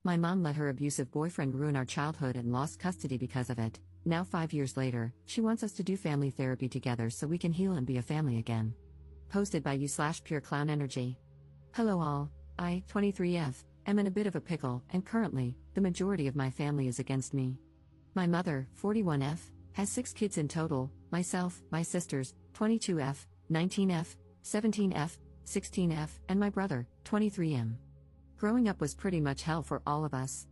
My mom let her abusive boyfriend ruin our childhood and lost custody because of it. Now 5 years later, she wants us to do family therapy together so we can heal and be a family again. Posted by you/Pure Clown Energy. Hello all, I, 23F, am in a bit of a pickle, and currently, the majority of my family is against me. My mother, 41F, has 6 kids in total, myself, my sisters, 22F, 19F, 17F, 16F, and my brother, 23M. Growing up was pretty much hell for all of us.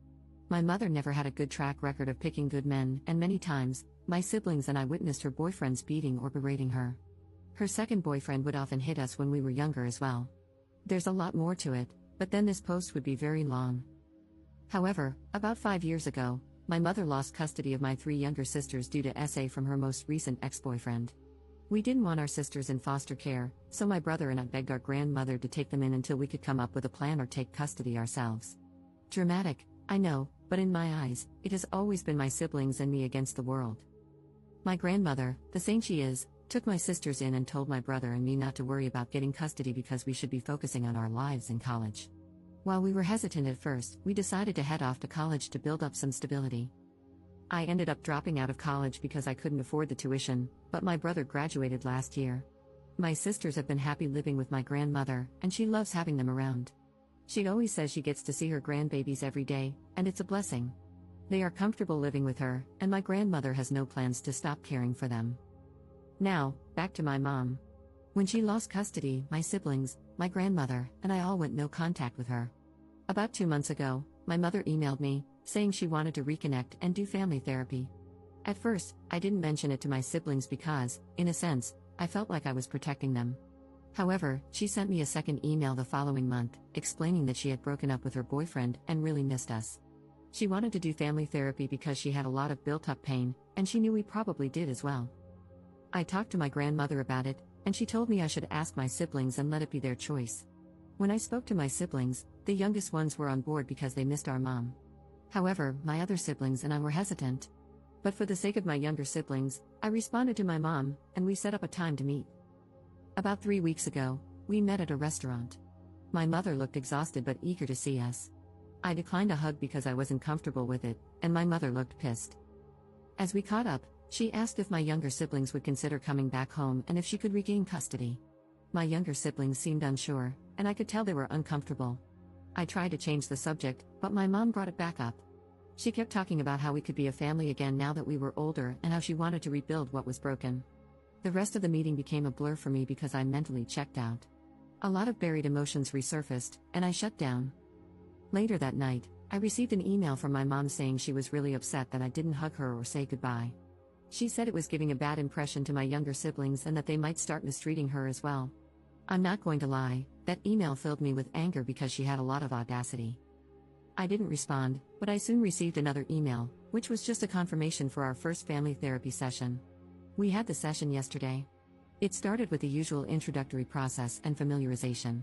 My mother never had a good track record of picking good men, and many times, my siblings and I witnessed her boyfriends beating or berating her. Her second boyfriend would often hit us when we were younger as well. There's a lot more to it, but then this post would be very long. However, about 5 years ago, my mother lost custody of my 3 younger sisters due to SA from her most recent ex-boyfriend. We didn't want our sisters in foster care, so my brother and I begged our grandmother to take them in until we could come up with a plan or take custody ourselves. Dramatic, I know, but in my eyes, it has always been my siblings and me against the world. My grandmother, the saint she is, took my sisters in and told my brother and me not to worry about getting custody because we should be focusing on our lives in college. While we were hesitant at first, we decided to head off to college to build up some stability. I ended up dropping out of college because I couldn't afford the tuition, but my brother graduated last year. My sisters have been happy living with my grandmother, and she loves having them around. She always says she gets to see her grandbabies every day, and it's a blessing. They are comfortable living with her, and my grandmother has no plans to stop caring for them. Now, back to my mom. When she lost custody, my siblings, my grandmother, and I all went no contact with her. About 2 months ago, my mother emailed me, saying she wanted to reconnect and do family therapy. At first, I didn't mention it to my siblings because, in a sense, I felt like I was protecting them. However, she sent me a second email the following month, explaining that she had broken up with her boyfriend and really missed us. She wanted to do family therapy because she had a lot of built-up pain, and she knew we probably did as well. I talked to my grandmother about it, and she told me I should ask my siblings and let it be their choice. When I spoke to my siblings, the youngest ones were on board because they missed our mom. However, my other siblings and I were hesitant. But for the sake of my younger siblings, I responded to my mom, and we set up a time to meet. About 3 weeks ago, we met at a restaurant. My mother looked exhausted but eager to see us. I declined a hug because I wasn't comfortable with it, and my mother looked pissed. As we caught up, she asked if my younger siblings would consider coming back home and if she could regain custody. My younger siblings seemed unsure, and I could tell they were uncomfortable. I tried to change the subject, but my mom brought it back up. She kept talking about how we could be a family again now that we were older and how she wanted to rebuild what was broken. The rest of the meeting became a blur for me because I mentally checked out. A lot of buried emotions resurfaced, and I shut down. Later that night, I received an email from my mom saying she was really upset that I didn't hug her or say goodbye. She said it was giving a bad impression to my younger siblings and that they might start mistreating her as well. I'm not going to lie, that email filled me with anger because she had a lot of audacity. I didn't respond, but I soon received another email, which was just a confirmation for our first family therapy session. We had the session yesterday. It started with the usual introductory process and familiarization.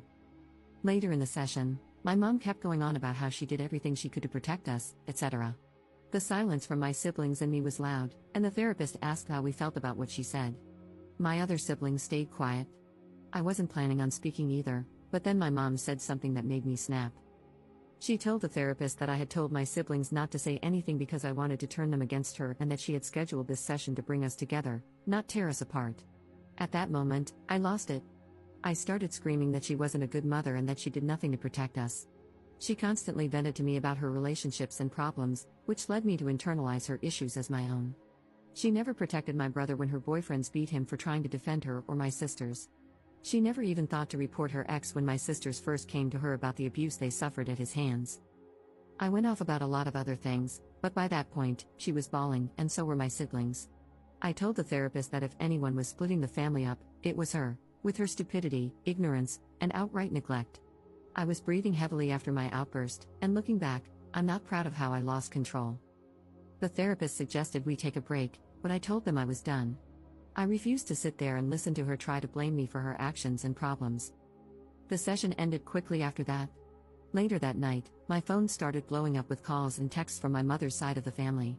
Later in the session, my mom kept going on about how she did everything she could to protect us, etc. The silence from my siblings and me was loud, and the therapist asked how we felt about what she said. My other siblings stayed quiet. I wasn't planning on speaking either, but then my mom said something that made me snap. She told the therapist that I had told my siblings not to say anything because I wanted to turn them against her and that she had scheduled this session to bring us together, not tear us apart. At that moment, I lost it. I started screaming that she wasn't a good mother and that she did nothing to protect us. She constantly vented to me about her relationships and problems, which led me to internalize her issues as my own. She never protected my brother when her boyfriends beat him for trying to defend her or my sisters. She never even thought to report her ex when my sisters first came to her about the abuse they suffered at his hands. I went off about a lot of other things, but by that point, she was bawling, and so were my siblings. I told the therapist that if anyone was splitting the family up, it was her, with her stupidity, ignorance, and outright neglect. I was breathing heavily after my outburst, and looking back, I'm not proud of how I lost control. The therapist suggested we take a break, but I told them I was done. I refused to sit there and listen to her try to blame me for her actions and problems. The session ended quickly after that. Later that night, my phone started blowing up with calls and texts from my mother's side of the family.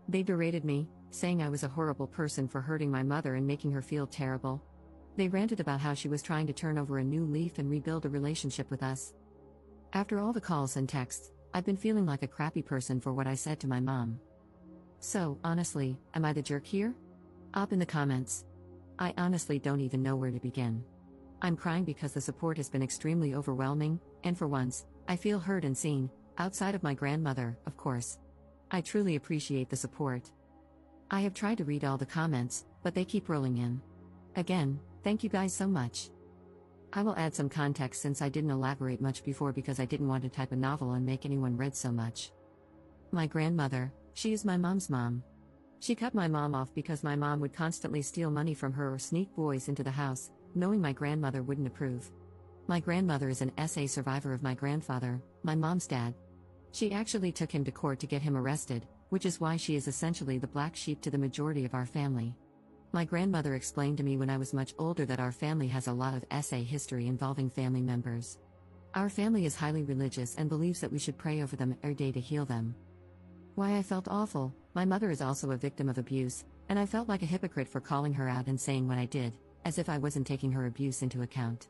They berated me, saying I was a horrible person for hurting my mother and making her feel terrible. They ranted about how she was trying to turn over a new leaf and rebuild a relationship with us. After all the calls and texts, I've been feeling like a crappy person for what I said to my mom. So, honestly, am I the jerk here? Up in the comments. I honestly don't even know where to begin. I'm crying because the support has been extremely overwhelming, and for once, I feel heard and seen, outside of my grandmother, of course. I truly appreciate the support. I have tried to read all the comments, but they keep rolling in. Again, thank you guys so much. I will add some context since I didn't elaborate much before because I didn't want to type a novel and make anyone read so much. My grandmother, she is my mom's mom. She cut my mom off because my mom would constantly steal money from her or sneak boys into the house, knowing my grandmother wouldn't approve. My grandmother is an SA survivor of my grandfather, my mom's dad. She actually took him to court to get him arrested, which is why she is essentially the black sheep to the majority of our family. My grandmother explained to me when I was much older that our family has a lot of SA history involving family members. Our family is highly religious and believes that we should pray over them every day to heal them. Why I felt awful, my mother is also a victim of abuse, and I felt like a hypocrite for calling her out and saying what I did, as if I wasn't taking her abuse into account.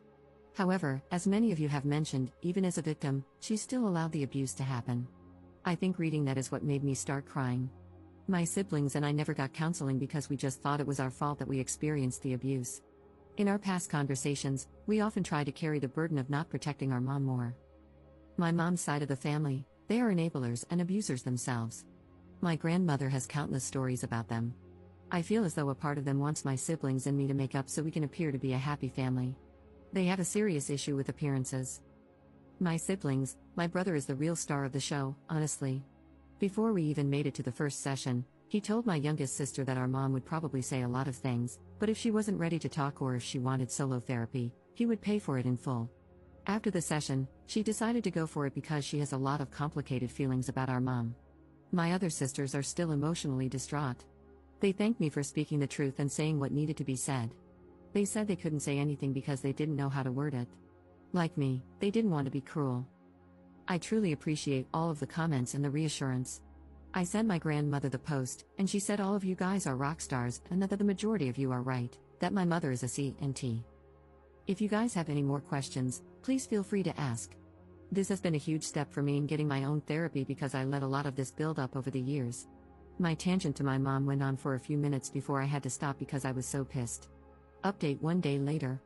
However, as many of you have mentioned, even as a victim, she still allowed the abuse to happen. I think reading that is what made me start crying. My siblings and I never got counseling because we just thought it was our fault that we experienced the abuse. In our past conversations, we often try to carry the burden of not protecting our mom more. My mom's side of the family, they are enablers and abusers themselves. My grandmother has countless stories about them. I feel as though a part of them wants my siblings and me to make up so we can appear to be a happy family. They have a serious issue with appearances. My siblings, my brother is the real star of the show, honestly. Before we even made it to the first session, he told my youngest sister that our mom would probably say a lot of things, but if she wasn't ready to talk or if she wanted solo therapy, he would pay for it in full. After the session, she decided to go for it because she has a lot of complicated feelings about our mom. My other sisters are still emotionally distraught. They thanked me for speaking the truth and saying what needed to be said. They said they couldn't say anything because they didn't know how to word it. Like me, they didn't want to be cruel. I truly appreciate all of the comments and the reassurance. I sent my grandmother the post, and she said all of you guys are rock stars and that the majority of you are right, that my mother is a C&T. If you guys have any more questions, please feel free to ask. This has been a huge step for me in getting my own therapy because I let a lot of this build up over the years. My tangent to my mom went on for a few minutes before I had to stop because I was so pissed. Update 1 day later.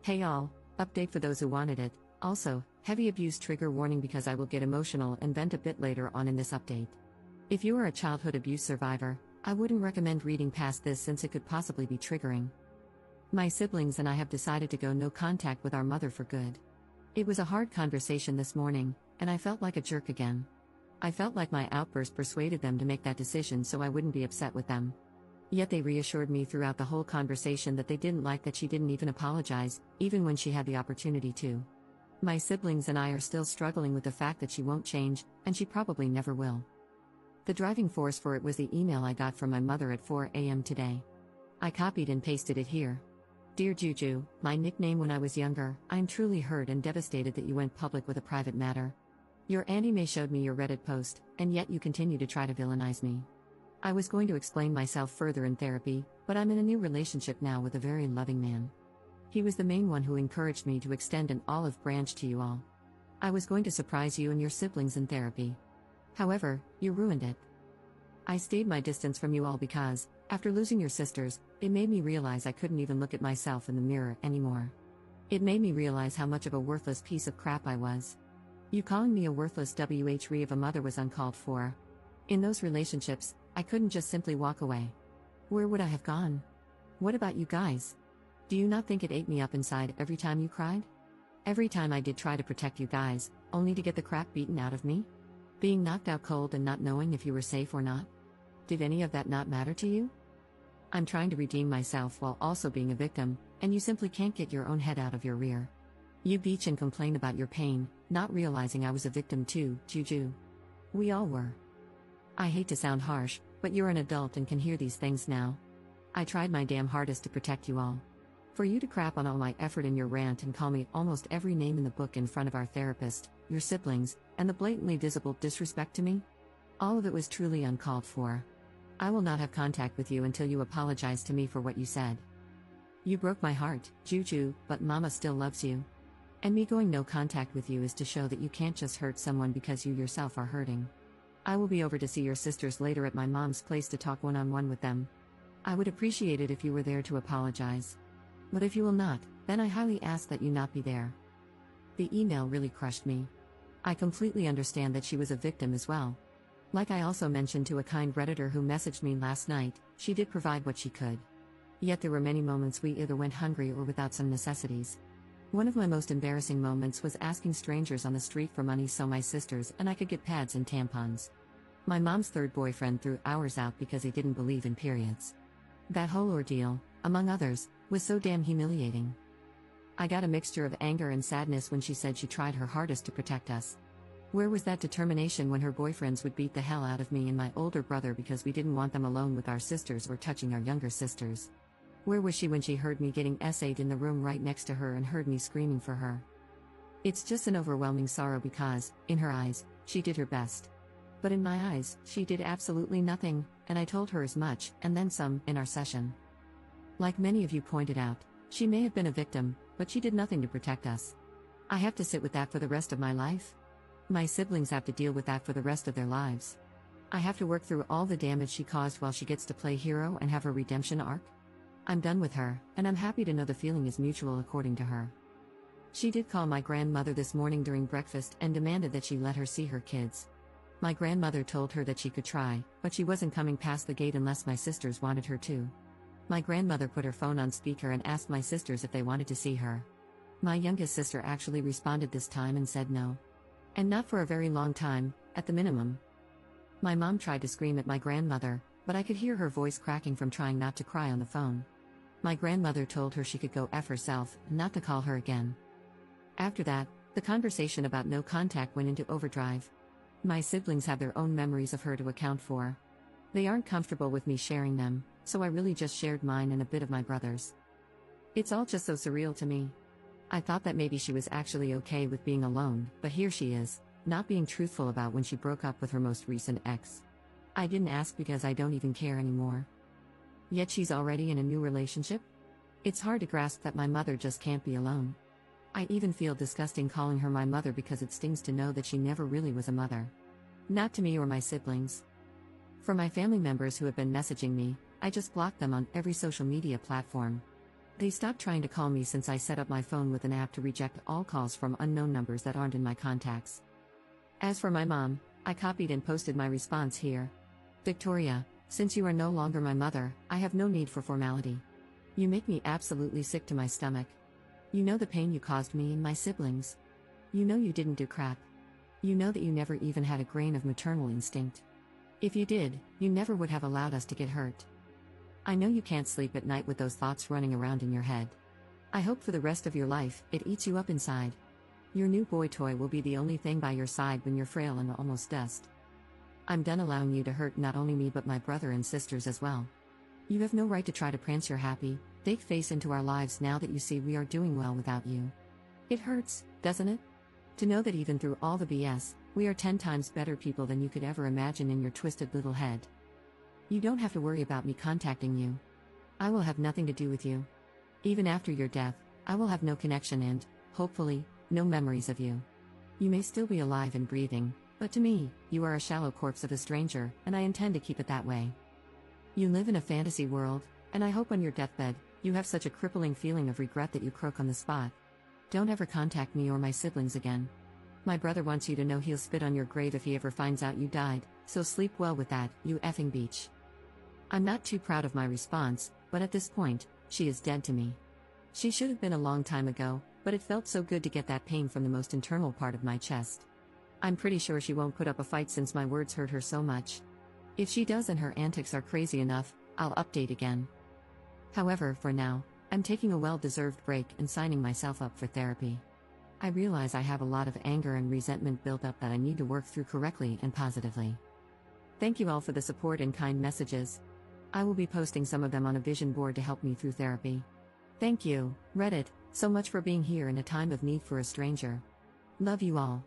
Hey all, update for those who wanted it. Also, heavy abuse trigger warning because I will get emotional and vent a bit later on in this update. If you are a childhood abuse survivor, I wouldn't recommend reading past this since it could possibly be triggering. My siblings and I have decided to go no contact with our mother for good. It was a hard conversation this morning, and I felt like a jerk again. I felt like my outburst persuaded them to make that decision so I wouldn't be upset with them. Yet they reassured me throughout the whole conversation that they didn't like that she didn't even apologize, even when she had the opportunity to. My siblings and I are still struggling with the fact that she won't change, and she probably never will. The driving force for it was the email I got from my mother at 4 a.m. today. I copied and pasted it here. Dear Juju, my nickname when I was younger, I am truly hurt and devastated that you went public with a private matter. Your Auntie May showed me your Reddit post, and yet you continue to try to villainize me. I was going to explain myself further in therapy, but I'm in a new relationship now with a very loving man. He was the main one who encouraged me to extend an olive branch to you all. I was going to surprise you and your siblings in therapy. However, you ruined it. I stayed my distance from you all because, after losing your sisters, it made me realize I couldn't even look at myself in the mirror anymore. It made me realize how much of a worthless piece of crap I was. You calling me a worthless WHRE of a mother was uncalled for. In those relationships, I couldn't just simply walk away. Where would I have gone? What about you guys? Do you not think it ate me up inside every time you cried? Every time I did try to protect you guys, only to get the crap beaten out of me? Being knocked out cold and not knowing if you were safe or not? Did any of that not matter to you? I'm trying to redeem myself while also being a victim, and you simply can't get your own head out of your rear. You bitch and complain about your pain, not realizing I was a victim too, Juju. We all were. I hate to sound harsh, but you're an adult and can hear these things now. I tried my damn hardest to protect you all. For you to crap on all my effort in your rant and call me almost every name in the book in front of our therapist, your siblings, and the blatantly visible disrespect to me? All of it was truly uncalled for. I will not have contact with you until you apologize to me for what you said. You broke my heart, Juju, but Mama still loves you. And me going no contact with you is to show that you can't just hurt someone because you yourself are hurting. I will be over to see your sisters later at my mom's place to talk one-on-one with them. I would appreciate it if you were there to apologize. But if you will not, then I highly ask that you not be there. The email really crushed me. I completely understand that she was a victim as well. Like I also mentioned to a kind Redditor who messaged me last night, she did provide what she could. Yet there were many moments we either went hungry or without some necessities. One of my most embarrassing moments was asking strangers on the street for money so my sisters and I could get pads and tampons. My mom's third boyfriend threw ours out because he didn't believe in periods. That whole ordeal, among others, was so damn humiliating. I got a mixture of anger and sadness when she said she tried her hardest to protect us. Where was that determination when her boyfriends would beat the hell out of me and my older brother because we didn't want them alone with our sisters or touching our younger sisters? Where was she when she heard me getting essayed in the room right next to her and heard me screaming for her? It's just an overwhelming sorrow because, in her eyes, she did her best. But in my eyes, she did absolutely nothing, and I told her as much, and then some, in our session. Like many of you pointed out, she may have been a victim, but she did nothing to protect us. I have to sit with that for the rest of my life? My siblings have to deal with that for the rest of their lives. I have to work through all the damage she caused while she gets to play hero and have her redemption arc? I'm done with her, and I'm happy to know the feeling is mutual according to her. She did call my grandmother this morning during breakfast and demanded that she let her see her kids. My grandmother told her that she could try, but she wasn't coming past the gate unless my sisters wanted her to. My grandmother put her phone on speaker and asked my sisters if they wanted to see her. My youngest sister actually responded this time and said no. And not for a very long time, at the minimum. My mom tried to scream at my grandmother, but I could hear her voice cracking from trying not to cry on the phone. My grandmother told her she could go F herself, not to call her again. After that, the conversation about no contact went into overdrive. My siblings have their own memories of her to account for. They aren't comfortable with me sharing them, so I really just shared mine and a bit of my brother's. It's all just so surreal to me. I thought that maybe she was actually okay with being alone, but here she is, not being truthful about when she broke up with her most recent ex. I didn't ask because I don't even care anymore. Yet she's already in a new relationship? It's hard to grasp that my mother just can't be alone. I even feel disgusting calling her my mother because it stings to know that she never really was a mother. Not to me or my siblings. For my family members who have been messaging me, I just blocked them on every social media platform. They stopped trying to call me since I set up my phone with an app to reject all calls from unknown numbers that aren't in my contacts. As for my mom, I copied and posted my response here. Victoria, since you are no longer my mother, I have no need for formality. You make me absolutely sick to my stomach. You know the pain you caused me and my siblings. You know you didn't do crap. You know that you never even had a grain of maternal instinct. If you did, you never would have allowed us to get hurt. I know you can't sleep at night with those thoughts running around in your head. I hope for the rest of your life, it eats you up inside. Your new boy toy will be the only thing by your side when you're frail and almost dust. I'm done allowing you to hurt not only me but my brother and sisters as well. You have no right to try to prance your happy, fake face into our lives now that you see we are doing well without you. It hurts, doesn't it? To know that even through all the BS, we are 10 times better people than you could ever imagine in your twisted little head. You don't have to worry about me contacting you. I will have nothing to do with you. Even after your death, I will have no connection and, hopefully, no memories of you. You may still be alive and breathing, but to me, you are a shallow corpse of a stranger, and I intend to keep it that way. You live in a fantasy world, and I hope on your deathbed, you have such a crippling feeling of regret that you croak on the spot. Don't ever contact me or my siblings again. My brother wants you to know he'll spit on your grave if he ever finds out you died, so sleep well with that, you effing beach. I'm not too proud of my response, but at this point, she is dead to me. She should have been a long time ago, but it felt so good to get that pain from the most internal part of my chest. I'm pretty sure she won't put up a fight since my words hurt her so much. If she does and her antics are crazy enough, I'll update again. However, for now, I'm taking a well-deserved break and signing myself up for therapy. I realize I have a lot of anger and resentment built up that I need to work through correctly and positively. Thank you all for the support and kind messages. I will be posting some of them on a vision board to help me through therapy. Thank you, Reddit, so much for being here in a time of need for a stranger. Love you all.